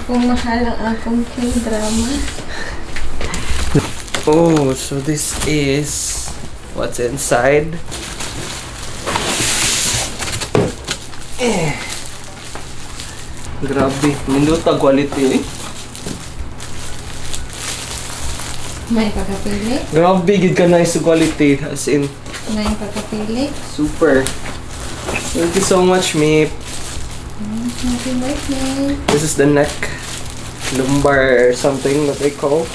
Kung mahal ang akong K-drama. Oh, so this is what's inside. Grabe, minuta quality eh. May pagkapili? Grabe, gid ka nice quality. As in, May pagkapili? super. Thank you so much, Meep. Happy birthday. This is the neck. Lumbar or something that they call.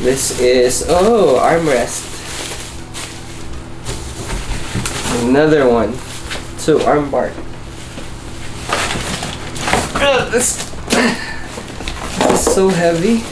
This is, oh, armrest. Another one. So, armbar. This is so heavy.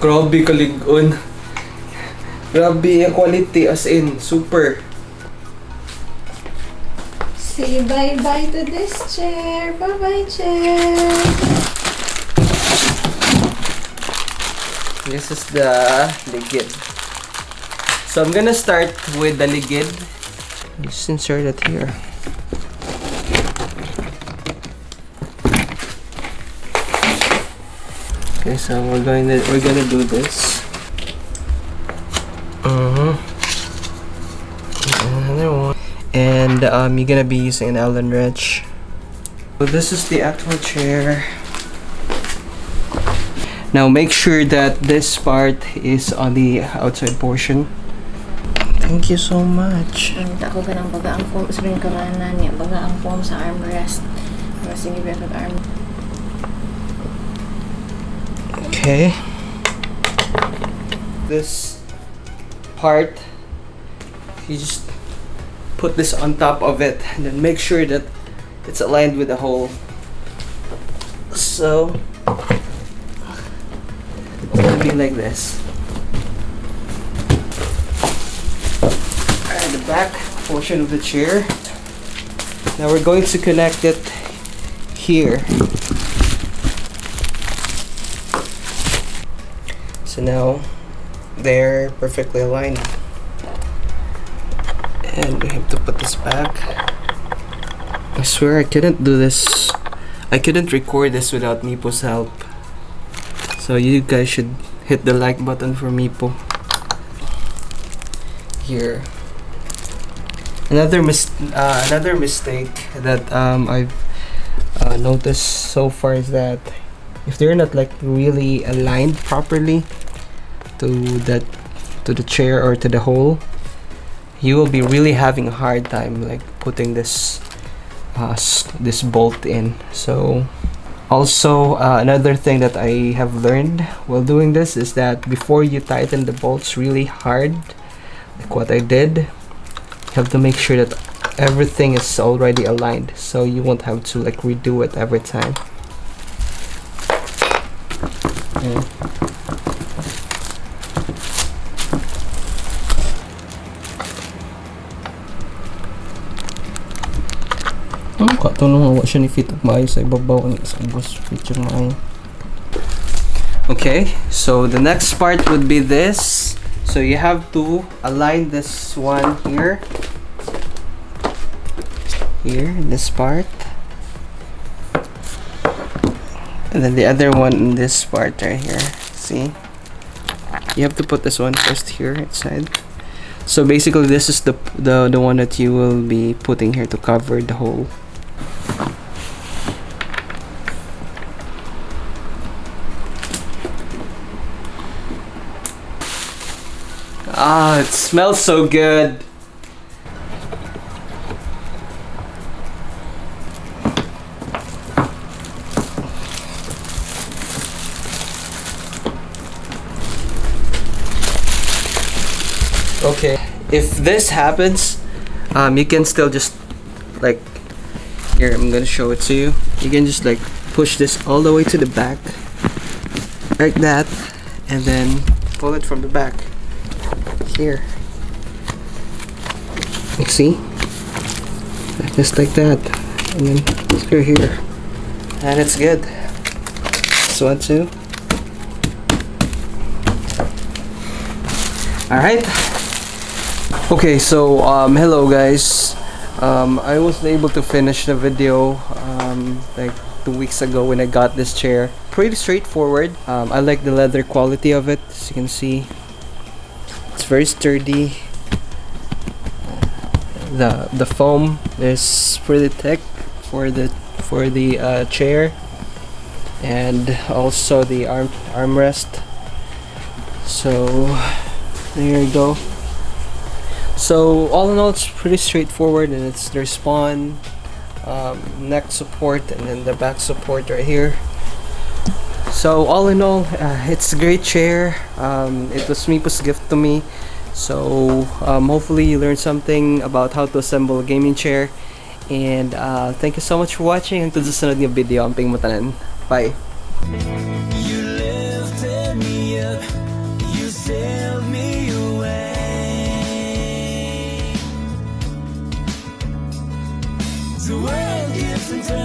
Grabe kalig-on. Grabe ang quality as in super. Say bye-bye to this chair. Bye-bye, chair. This is the ligid. So I'm gonna start with the ligid. Just insert it here. Okay, so we're gonna do this. Another one. And you're gonna be using an Allen wrench. So this is the actual chair. Now make sure that this part is on the outside portion. Thank you so much. Ako ka ng baga ang foam. Sabihin ko na niya. Baga ang foam sa armrest. Sige, back arm. Okay. This part, you just put this on top of it and then make sure that it's aligned with the hole. So it's gonna be like this. And the back portion of the chair. Now we're going to connect it here. So now they're perfectly aligned. And we have to put this back. I swear I couldn't do this. I couldn't record this without Mipo's help. So you guys should hit the like button for Mipo. Here. Another mistake that I've noticed so far is that if they're not like really aligned properly to the chair or to the hole, you will be really having a hard time like putting this bolt in. So also another thing that I have learned while doing this is that before you tighten the bolts really hard, like what I did, you have to make sure that everything is already aligned, so you won't have to like redo it every time. Okay, so the next part would be this. So you have to align this one here, this part, and then the other one in this part right here. See, you have to put this one first here inside. So basically this is the one that you will be putting here to cover the hole. Ah, it smells so good. Okay, if this happens, You can still just like, here, I'm gonna show it to you. You can just like push this all the way to the back like that, and then pull it from the back here. You see, just like that, and then screw here, and it's good. This one too. Alright. Okay, so hello guys. I wasn't able to finish the video like 2 weeks ago when I got this chair. Pretty straightforward. I like the leather quality of it. As you can see, it's very sturdy. The foam is pretty thick for the chair, and also the armrest. So there you go. So all in all, it's pretty straightforward, and it's their spawn, neck support, and then the back support right here. So all in all, it's a great chair. It was Mipo's gift to me. So hopefully you learned something about how to assemble a gaming chair. And thank you so much for watching. Hanggang sa sunod ng video. Amping matanan. Bye. You lifted me up, you sailed me away. The world gives and takes.